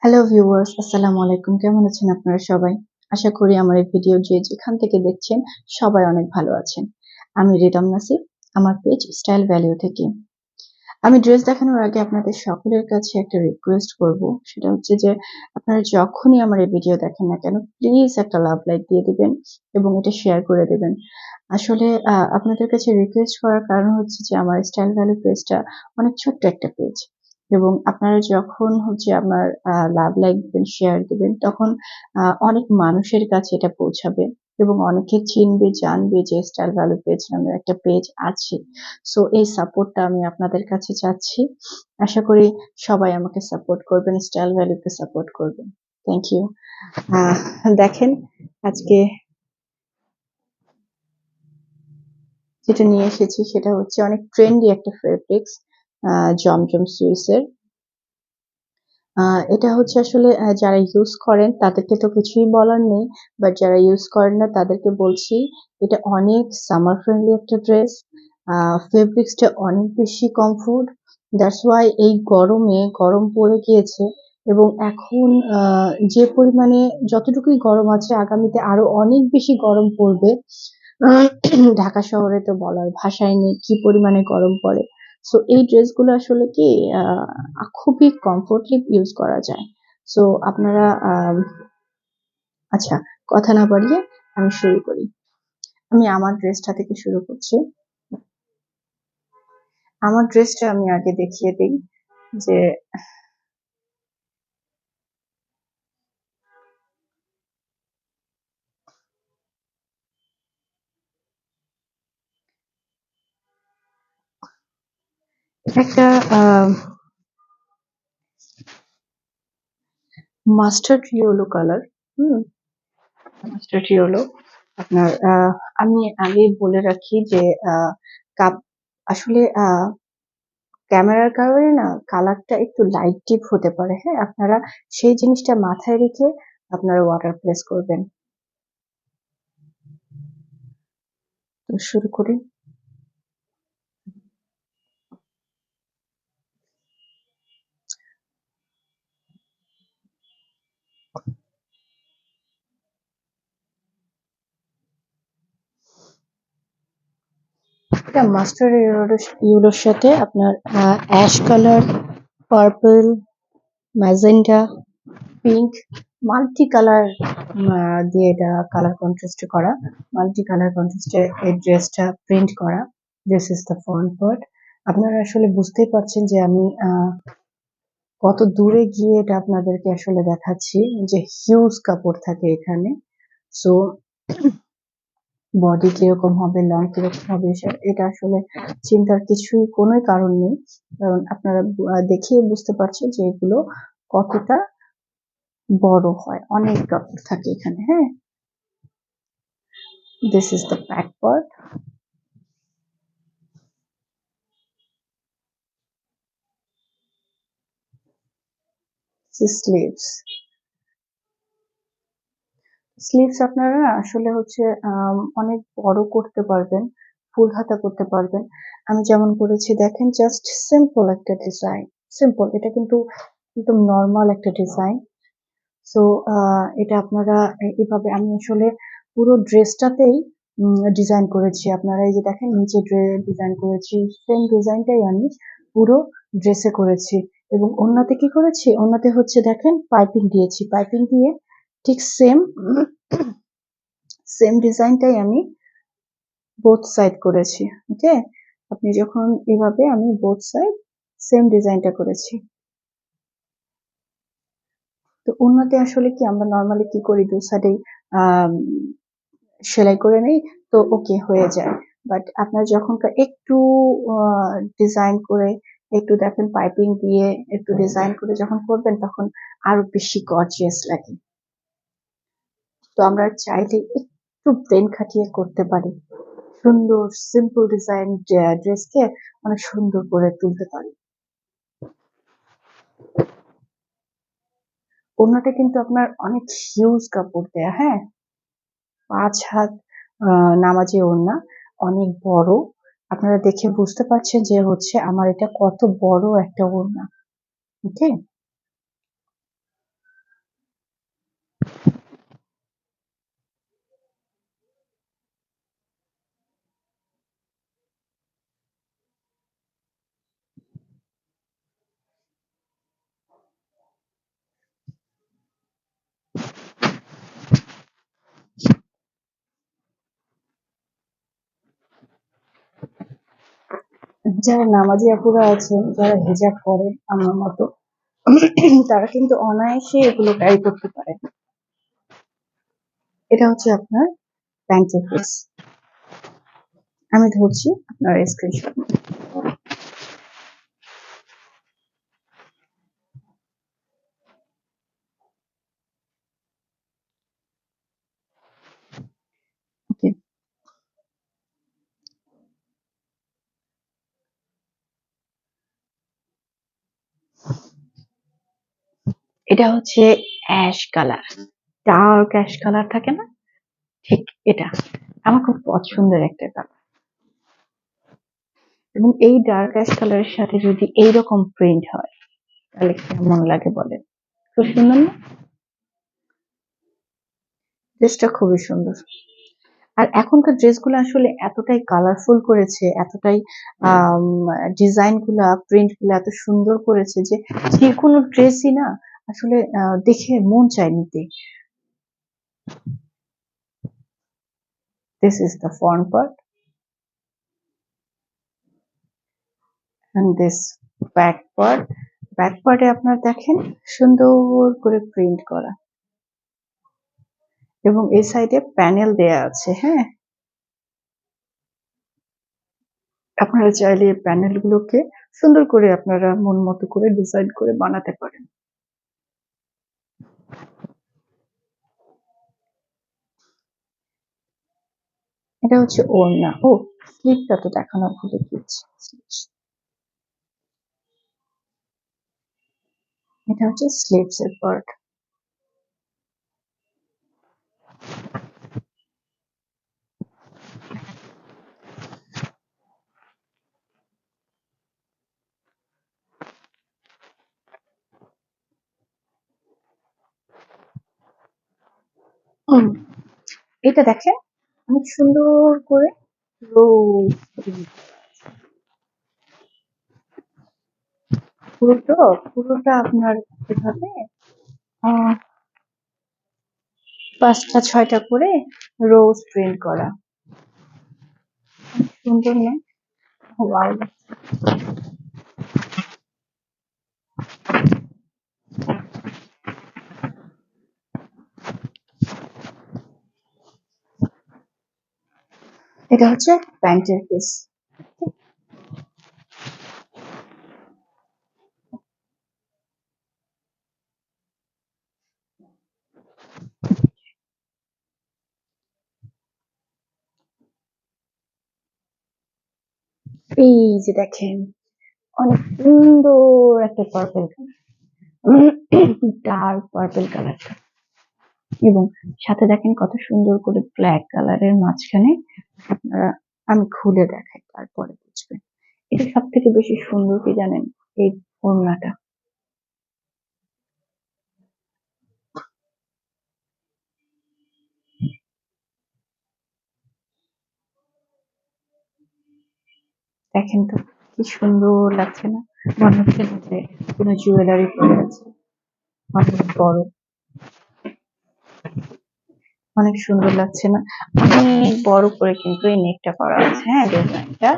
Hello viewers, আসসালামু আলাইকুম। কেমন আছেন আপনারা সবাই? আশা করি আমার এই ভিডিও যে যেখান থেকে দেখছেন সবাই অনেক ভালো আছেন। আমি রিদম নাসির, আমার পেজ স্টাইল ভ্যালিউ থেকে। আমি ড্রেস দেখানোর আগে আপনাদের সকলের কাছে একটা রিকোয়েস্ট করব। সেটা হচ্ছে যে আপনারা যখনই আমার এই ভিডিও দেখেন না কেন প্লিজ একটা লাভ লাইক দিয়ে দিবেন এবং এটা শেয়ার করে দিবেন। আসলে আপনাদের কাছে রিকোয়েস্ট করার কারণ হচ্ছে যে আমার স্টাইল ভ্যালু পেজটা অনেক ছোট্ট একটা পেজ এবং আপনারা যখন হচ্ছে আমার লাভ লাইক দিবেন, শেয়ার দিবেন তখন অনেক মানুষের কাছে এটা পৌঁছাবে এবং অনেকে চিনবে, জানবে যে স্টাইল ভ্যালু পেজ নামের একটা পেজ আছে। সো এই সাপোর্টটা আমি আপনাদের কাছে চাচ্ছি। আশা করি সবাই আমাকে সাপোর্ট করবেন, স্টাইল ভ্যালুকে সাপোর্ট করবেন। Thank you. দেখেন আজকে যেটা নিয়ে এসেছি সেটা হচ্ছে অনেক ট্রেন্ডি একটা ফেব্রিক্স, জমজম সুইসের। এটা হচ্ছে আসলে যারা ইউজ করেন তাদেরকে তো কিছুই বলার নেই, বাট যারা ইউজ করেন না তাদেরকে বলছি এটা অনেক সামার ফ্রেন্ডলি একটা ড্রেস। ফেব্রিক্সটা অনেক বেশি কমফোর্ট। দ্যাটস ওয়াই এই গরমে গরম পড়ে গিয়েছে এবং এখন যে পরিমাণে যতটুকুই গরম আছে আগামীতে আরো অনেক বেশি গরম পড়বে। ঢাকা শহরে তো বলার ভাষাই নেই কি পরিমাণে গরম পড়ে। সো এই ড্রেসগুলো আসলে কি খুবই কমফোর্টলি ইউজ করা যায়। সো আপনারা আচ্ছা, কথা না বাড়িয়ে আমি শুরু করি। আমি আমার ড্রেসটা থেকে শুরু করছি। আমার ড্রেসটা আমি আগে দেখিয়ে দিই যে একটা মাস্টার্ড ইয়েলো কালার। হুম, মাস্টার্ড ইয়েলো। আপনার আমি আগেই বলে রাখি যে কাপ আসলে ক্যামেরার কারণে না কালারটা একটু লাইট ডিপ হতে পারে। হ্যাঁ, আপনারা সেই জিনিসটা মাথায় রেখে আপনারা ওয়াটার প্লেস করবেন। তো শুরু করি। এটা মাস্টার্ড ইয়েলোর সাথে আপনার ash colour, purple, magenta, pink, multi colour দিয়ে এটা কালার কন্ট্রাস্ট করা। মাল্টি কালার কন্ট্রাস্টে এই ড্রেসটা প্রিন্ট করা। This is the front part. আপনারা আসলে বুঝতেই পারছেন যে আমি কত দূরে গিয়ে এটা আপনাদেরকে আসলে দেখাচ্ছি যে হিউজ কাপড় থাকে এখানে। সো বডি কিরকম হবে, লং কিরকম হবে এটা আসলে চিন্তার কিছুই কোনোই কারণ নেই, কারণ আপনারা দেখিয়ে বুঝতে পারছেন যে এগুলো কতটা বড় হয়, অনেক কাপড় থাকে এখানে। হ্যাঁ, this is the back part. Sleeves, sleeves আপনারা আসলে হচ্ছে অনেক বড় করতে পারবেন, ফুল হাতা করতে পারবেন। আমি যেমন করেছি দেখেন, জাস্ট সিম্পল একটা ডিজাইন। সিম্পল, এটা কিন্তু একদম নর্মাল একটা ডিজাইন। সো এটা আপনারা এভাবে আমি আসলে পুরো ড্রেসটাতেই ডিজাইন করেছি। আপনারা এই যে দেখেন নিচে ডিজাইন করেছি, সেম ডিজাইনটাই আমি পুরো ড্রেসে করেছি। এবং ওড়নাতে কি করেছি, ওড়নাতে হচ্ছে দেখেন পাইপিং দিয়েছি, পাইপিং দিয়ে ঠিক সেম সেম ডিজাইনটাই আমি বোথ সাইড করেছি। ওকে, আপনি যখন এভাবে আমি বোথ সাইড সেম ডিজাইনটা করেছি। তো ওড়নাতে আসলে কি আমরা নর্মালি কি করি, দু সাইডে সেলাই করে নেই, তো ওকে হয়ে যায়। বাট আপনার যখন একটু ডিজাইন করে, একটু দেখেন পাইপিং দিয়ে একটু ডিজাইন করে যখন করবেন তখন আরো বেশি গর্জিয়াস লাগে। তো আমরা চাইলে একটু ব্রেন খাটিয়ে করতে পারি, সুন্দর সিম্পল ডিজাইন ড্রেসকে অনেক সুন্দর করে তুলতে পারি। ওড়নাটা কিন্তু আপনার অনেক হিউজ কাপড় দেয়া। হ্যাঁ, 5 হাত নামাজি ওড়না, অনেক বড়। আপনারা দেখে বুঝতে পারছেন যে হচ্ছে আমার এটা কত বড় একটা ওড়না। ওকে, যারা নামাজি আপুরা আছেন, যারা হিজাব পরে আমার মতো, তারা কিন্তু অনায়াসে এগুলো ক্যারি করতে পারে। এটা হচ্ছে আপনার প্যান্টের পিস। আমি ধরছি, আপনার স্ক্রিনশট। ওকে, এটা হচ্ছে ash colour, dark ash colour থাকে না, ঠিক এটা। আমার খুব পছন্দের একটা কালার, এবং এই ডার্ক অ্যাশ কালারের সাথে যদি এইরকম প্রিন্ট হয় তাহলে কেমন লাগে বলেন? খুব সুন্দর না? ড্রেসটা খুবই সুন্দর। আর এখনকার ড্রেসগুলো আসলে এতটাই কালারফুল করেছে, এতটাই ডিজাইন গুলা, প্রিন্ট গুলা এত সুন্দর করেছে যে যে কোনো ড্রেসই না আসলে দেখে মন চায় নিতে। This is the front part and this back part. Back পার্টে আপনার দেখেন সুন্দর করে প্রিন্ট করা, এবং এই সাইডে প্যানেল দেয়া আছে। হ্যাঁ, আপনারা চাইলে এই প্যানেল গুলোকে সুন্দর করে আপনারা মন মতো করে ডিজাইন করে বানাতে পারেন। এটা হচ্ছে ওড়না। ও, স্লিপটা তো দেখানো ভুলে গিয়েছি। এটা হচ্ছে স্লিভস এর পার্ট। এটা দেখেন অনেক সুন্দর করে রোজ পুরোটা আপনার এভাবে আহ 5টা 6টা করে রোজ প্রিন্ট করা। সুন্দর না? ওয়াও! এটা হচ্ছে প্যান্টের পিস। এই যে দেখেন অনেক সুন্দর একটা পার্পল কালার, ডার্ক পার্পল কালারটা, এবং সাথে দেখেন কত সুন্দর করে ব্ল্যাক কালারের মাঝখানে আপনারা, আমি খুলে দেখাই তারপরে বুঝবেন। এটা সব থেকে বেশি সুন্দর কি জানেন? এই ওড়নাটা। দেখেন তো কি সুন্দর লাগছে না? মনে হচ্ছে না যে কোনো জুয়েলারি পরে আছে। অনেক বড়, অনেক সুন্দর লাগছে না? অনেক বড় করে কিন্তু এই নেকটা করা আছে। হ্যাঁ, ডিজাইনটা,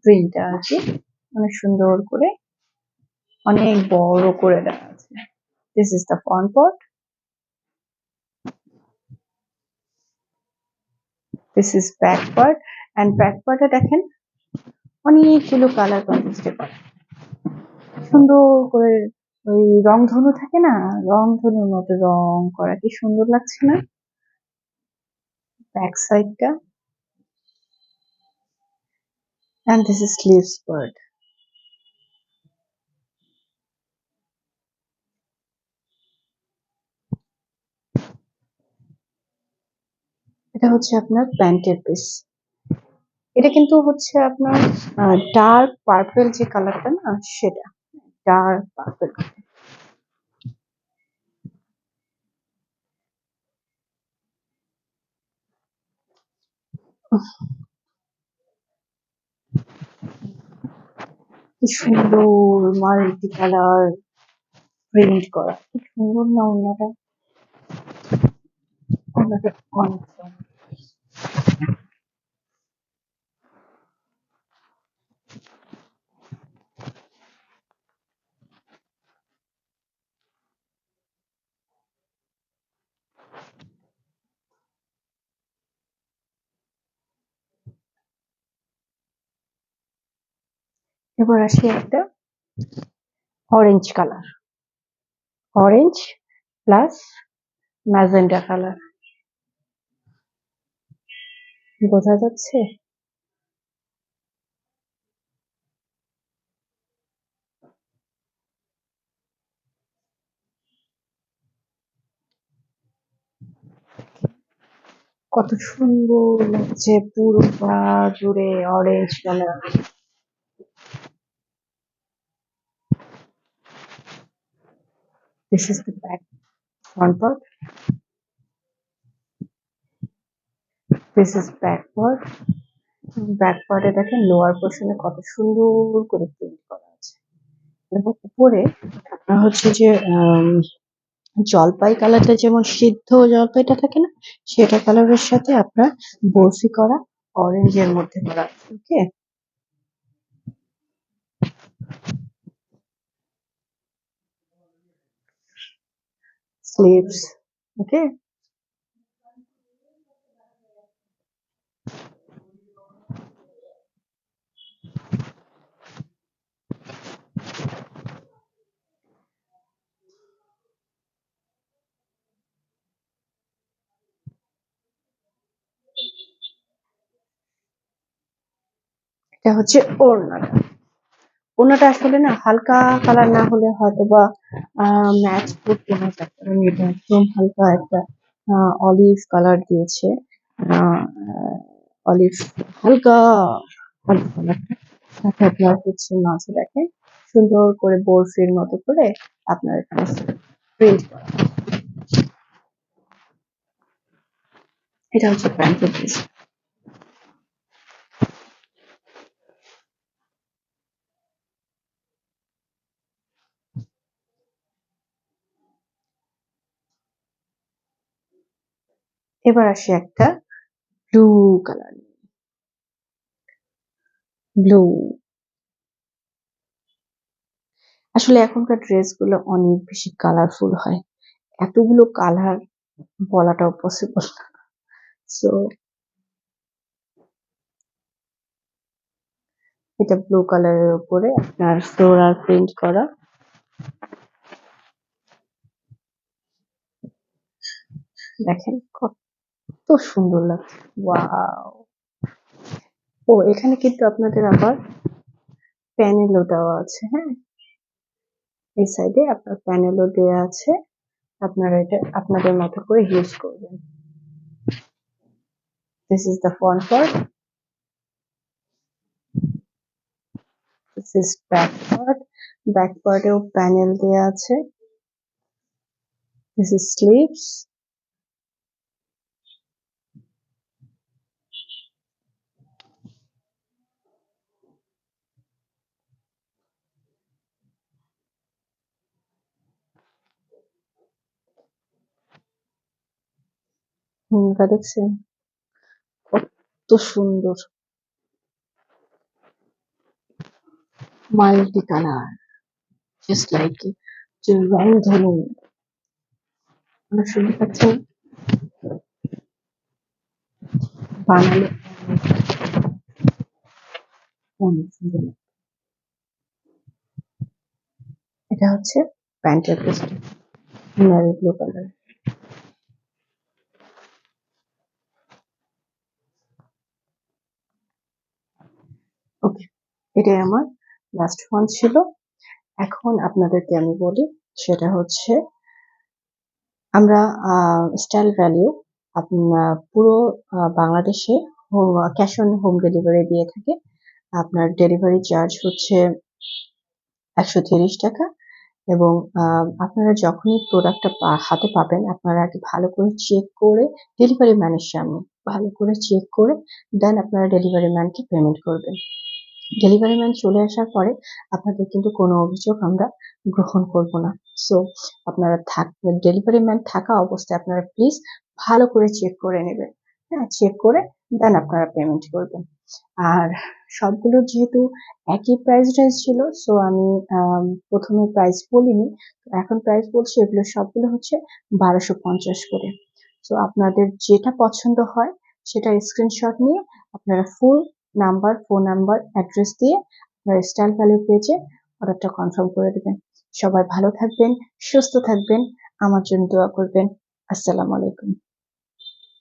প্রিন্টটা আর কি অনেক সুন্দর করে, অনেক বড় করে দেওয়া আছে। This is the front part. This is back part. And back part এ দেখেন অনেকগুলো কালার কন্ট্রাস্টে করা, সুন্দর করে ওই রংধনু থাকে না, রংধনুর মতো রং করা, কি সুন্দর লাগছে না? ব্যাক সাইডটা। And this is sleeves part. এটা হচ্ছে আপনার প্যান্টের পিস। এটা কিন্তু হচ্ছে আপনার ডার্ক পার্পল যে কালারটা না, সেটা ডার্ক পার্পল। কি সুন্দর মাল্টি কালার প্রিন্ট করা, কি সুন্দর না ওনাটা? ওনাটা অনেক সুন্দর। এবার আসি একটা orange colour, orange plus magenta colour, বোঝা যাচ্ছে? কত সুন্দর লাগছে পুরো পা জুড়ে orange colour. This is the back front part. This is back part. Back পার্টে দেখেন লোয়ার পোর্শনে কত সুন্দর করে প্রিন্ট করা আছে এবং উপরে হচ্ছে যে জলপাই কালারটা যেমন সিদ্ধ জলপাইটা থাকে না, সেটা কালারের সাথে আপনার বরফি করা অরেঞ্জের মধ্যে করা আছে। ওকে, স্লিভস। ওকে, এটা হচ্ছে ওড়নাটা। ওড়নাটা আসলে না হালকা কালার না হলে হয়তো বা ম্যাচ করতে না যায়, কারণ এটা একদম হালকা একটা অলিভ কালার দিয়েছে। অলিভ, হালকা অলিভ কালারটা, সাথে আপনার হচ্ছে মাঝে দেখেন সুন্দর করে বরফির মতো করে আপনার এখানে প্রিন্ট করা। এটা হচ্ছে প্যান্টের পিস। এবার আসি একটা ব্লু কালার, ব্লু। আসলে এখনকার ড্রেসগুলো অনেক বেশি কালারফুল হয়, এতগুলো কালার বলাটাও পসিবল না। সো এটা ব্লু কালারের উপরে আপনার ফ্লোরাল প্রিন্ট করা। দেখেন কত সুন্দর লাগছে, ওয়াও। ও এখানে কিন্তু আপনাদের আবার প্যানেলও দেওয়া আছে, হ্যাঁ, এই সাইডে আপনার প্যানেলও দেওয়া আছে, আপনারা এটা আপনাদের মতো করে ইউজ করবেন। This is the front part, this is back part. Back পার্টেও প্যানেল দেওয়া আছে। This is sleeves. এটা দেখছেন কত সুন্দর, মাল্টি কালার, জাস্ট লাইক যে রং ধনু। আমরা শুনতে পাচ্ছেন বানালে অনেক সুন্দর। এটা হচ্ছে প্যান্টের পিসটা, নেভি ব্লু কালার। ওকে, এটাই আমার লাস্ট ওয়ান ছিল। এখন আপনাদেরকে আমি বলি, সেটা হচ্ছে আমরা স্টাইল ভ্যালিউ পুরো বাংলাদেশে ক্যাশ অন হোম ডেলিভারি দিয়ে থাকে। আপনার ডেলিভারি চার্জ হচ্ছে 130 টাকা এবং আপনারা যখনই প্রোডাক্টটা হাতে পাবেন আপনারা আগে ভালো করে চেক করে ডেলিভারি ম্যানের সামনে ভালো করে চেক করে দেন আপনারা ডেলিভারি ম্যানকে পেমেন্ট করবেন। ডেলিভারি ম্যান চলে আসার পরে আপনাদের কিন্তু কোনো অভিযোগ আমরা গ্রহণ করব না। সো আপনারা ডেলিভারি ম্যান থাকা অবস্থায় আপনারা প্লিজ ভালো করে চেক করে নেবেন, হ্যাঁ, চেক করে দেন আপনারা পেমেন্ট করবেন। আর সবগুলো যেহেতু একই প্রাইস রেঞ্জ ছিল, সো আমি প্রথমে প্রাইস বলিনি, এখন প্রাইস বলছি। এগুলো সবগুলো হচ্ছে 1250 করে। সো আপনাদের যেটা পছন্দ হয় সেটা স্ক্রিনশট নিয়ে আপনারা ফুল নাম্বার, ফোন নাম্বার, অ্যাড্রেস দিয়ে আপনারা স্টাইল ভ্যালিউ পেজে অর্ডারটা কনফার্ম করে দিবেন। সবাই ভালো থাকবেন, সুস্থ থাকবেন, আমার জন্য দোয়া করবেন। আসসালামু আলাইকুম।